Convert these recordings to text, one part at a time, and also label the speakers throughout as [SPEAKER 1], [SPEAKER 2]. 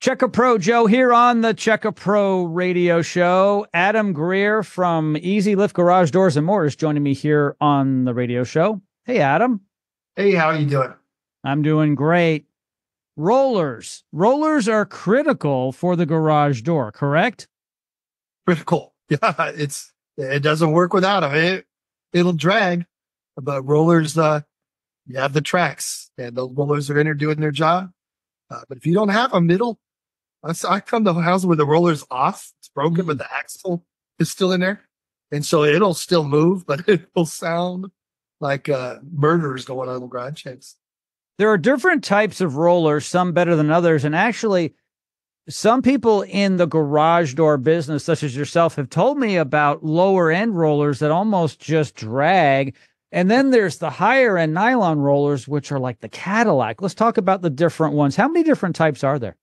[SPEAKER 1] Checker Pro Joe here on the Checker Pro radio show. Adam Greer from Easy Lift Garage Doors and More is joining me here on the radio show. Hey, Adam.
[SPEAKER 2] Hey, how are you doing?
[SPEAKER 1] I'm doing great. Rollers. Rollers are critical for the garage door, correct?
[SPEAKER 2] Critical. Yeah, it doesn't work without them. It'll drag, but rollers, you have the tracks, and those rollers are in there doing their job. But if you don't have a middle, I come to a house where the roller's off, it's broken, but the axle is still in there. And so it'll still move, but it will sound like murderers going on the garage checks.
[SPEAKER 1] There are different types of rollers, some better than others. And actually, some people in the garage door business, such as yourself, have told me about lower end rollers that almost just drag. And then there's the higher end nylon rollers, which are like the Cadillac. Let's talk about the different ones. How many different types are there?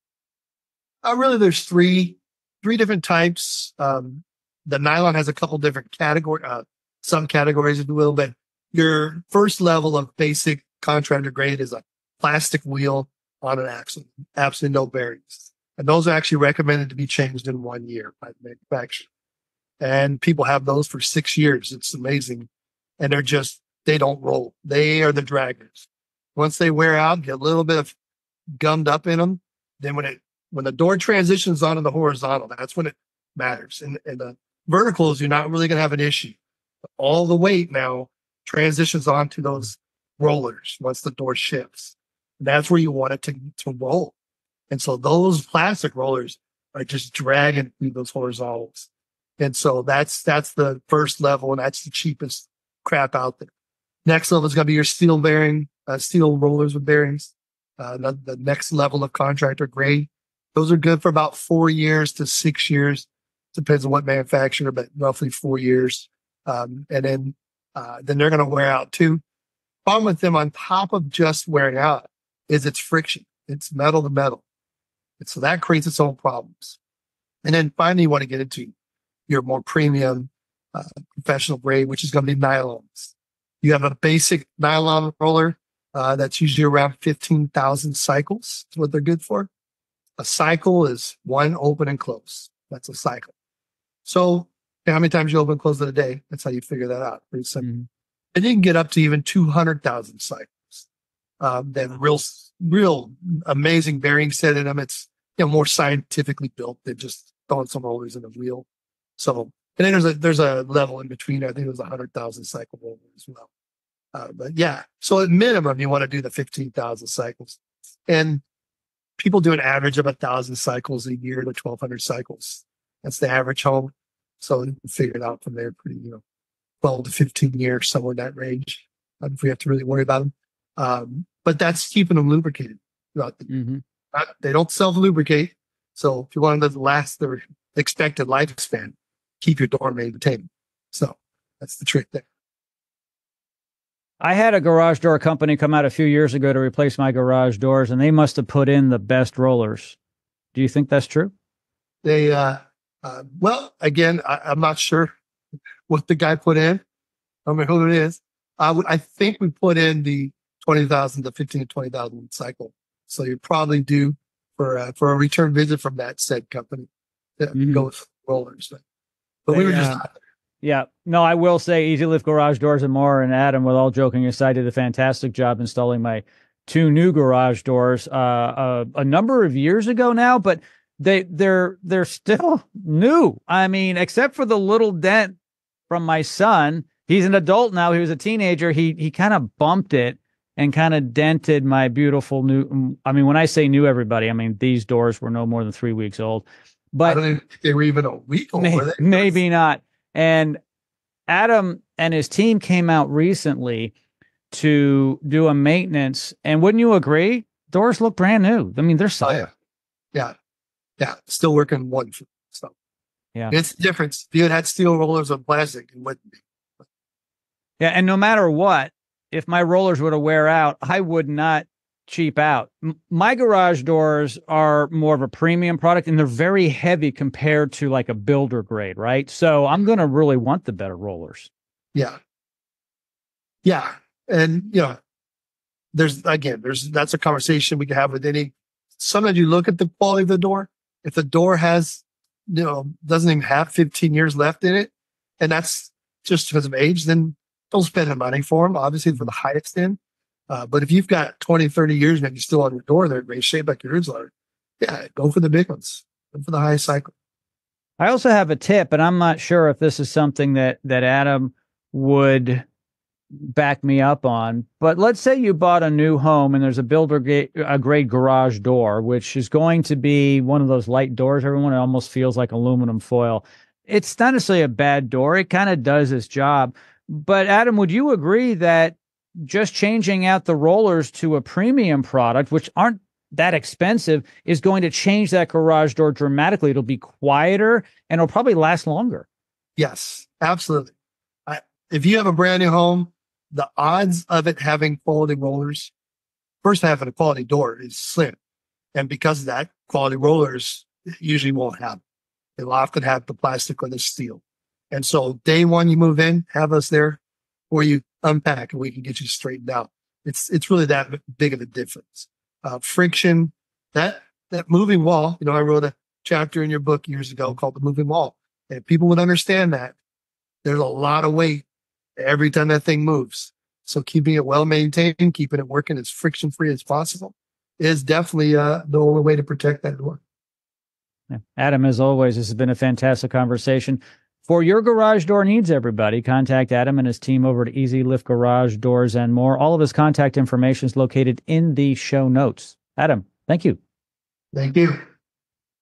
[SPEAKER 2] Really, there's three different types. The nylon has a couple different subcategories, if you will, but your first level of basic contractor grade is a plastic wheel on an axle, absolutely no bearings. And those are actually recommended to be changed in 1 year by the manufacturer. And people have those for 6 years. It's amazing. And they don't roll. They are the draggers. Once they wear out, get a little bit of gummed up in them, then when the door transitions onto the horizontal, that's when it matters. And the verticals, you're not really going to have an issue. All the weight now transitions onto those rollers once the door shifts. And that's where you want it to roll. And so those plastic rollers are just dragging through those horizontals. And so that's the first level, and that's the cheapest crap out there. Next level is going to be your steel rollers with bearings. The next level of contractor grade. Those are good for about 4 years to 6 years. Depends on what manufacturer, but roughly 4 years. And then they're going to wear out too. Problem with them on top of just wearing out is its friction. It's metal to metal. And so that creates its own problems. And then finally, you want to get into your more premium professional grade, which is going to be nylons. You have a basic nylon roller that's usually around 15,000 cycles. That's what they're good for. A cycle is one open and close. That's a cycle. So how many times you open and close in a day? That's how you figure that out. Pretty simple. Mm-hmm. And you can get up to even 200,000 cycles. They have real amazing bearing set in them. It's more scientifically built than just throwing some rollers in a wheel. So, and then there's a level in between. I think it was 100,000 cycle roller as well. But yeah, so at minimum, you want to do the 15,000 cycles. And people do an average of 1,000 cycles a year to 1,200 cycles. That's the average home. So you can figure it out from there pretty, 12 to 15 years, somewhere in that range, if we have to really worry about them. But that's keeping them lubricated throughout the They don't self-lubricate. So if you want them to last their expected lifespan, keep your door maintained. So that's the trick there.
[SPEAKER 1] I had a garage door company come out a few years ago to replace my garage doors, and they must have put in the best rollers. Do you think that's true?
[SPEAKER 2] They, well, again, I'm not sure what the guy put in. I don't know who it is. I think we put in the 20,000 to 15 to 20,000 cycle. So you're probably due for a return visit from that said company that go with rollers. But we were just not there.
[SPEAKER 1] Yeah. No, I will say Easy Lift Garage Doors and More, and Adam, with all joking aside, did a fantastic job installing my 2 new garage doors a number of years ago now, but they're still new. I mean, except for the little dent from my son. He's an adult now. He was a teenager. He kind of bumped it and kind of dented my beautiful new. I mean, when I say new, everybody, I mean, these doors were no more than 3 weeks old. But
[SPEAKER 2] I don't think they were even a week old, were they?
[SPEAKER 1] Maybe not. And Adam and his team came out recently to do a maintenance. And wouldn't you agree? Doors look brand new. I mean, they're solid.
[SPEAKER 2] Yeah. Still working one. So
[SPEAKER 1] yeah,
[SPEAKER 2] it's the difference. If you had steel rollers on plastic, it wouldn't be.
[SPEAKER 1] Yeah. And no matter what, if my rollers were to wear out, I would not cheap out. My garage doors are more of a premium product, and they're very heavy compared to like a builder grade, right? So I'm going to really want the better rollers.
[SPEAKER 2] Yeah. And that's a conversation we can have with any sometimes you look at the quality of the door. If the door has, doesn't even have 15 years left in it, and that's just because of age, then don't spend the money for them, obviously, for the highest end. But if you've got 20, 30 years and you're still on your door, they're in great shape like your newsletter, yeah, go for the big ones. Go for the highest cycle.
[SPEAKER 1] I also have a tip, and I'm not sure if this is something that Adam would back me up on, but let's say you bought a new home and there's a grade garage door, which is going to be one of those light doors. Everyone, it almost feels like aluminum foil. It's not necessarily a bad door. It kind of does its job. But Adam, would you agree that just changing out the rollers to a premium product, which aren't that expensive, is going to change that garage door dramatically? It'll be quieter and it'll probably last longer.
[SPEAKER 2] Yes, absolutely. If you have a brand new home, the odds of it having quality rollers, first having a quality door, is slim. And because of that, quality rollers usually won't have. They'll often have the plastic or the steel. And so day one you move in, have us there, or you unpack and we can get you straightened out. It's really that big of a difference. Friction, that moving wall, I wrote a chapter in your book years ago called The Moving Wall. And if people would understand that, there's a lot of weight every time that thing moves. So keeping it well maintained, keeping it working as friction free as possible is definitely the only way to protect that door.
[SPEAKER 1] Yeah. Adam, as always, this has been a fantastic conversation. For your garage door needs, everybody, contact Adam and his team over at Easy Lift Garage Doors and More. All of his contact information is located in the show notes. Adam, thank you.
[SPEAKER 2] Thank you.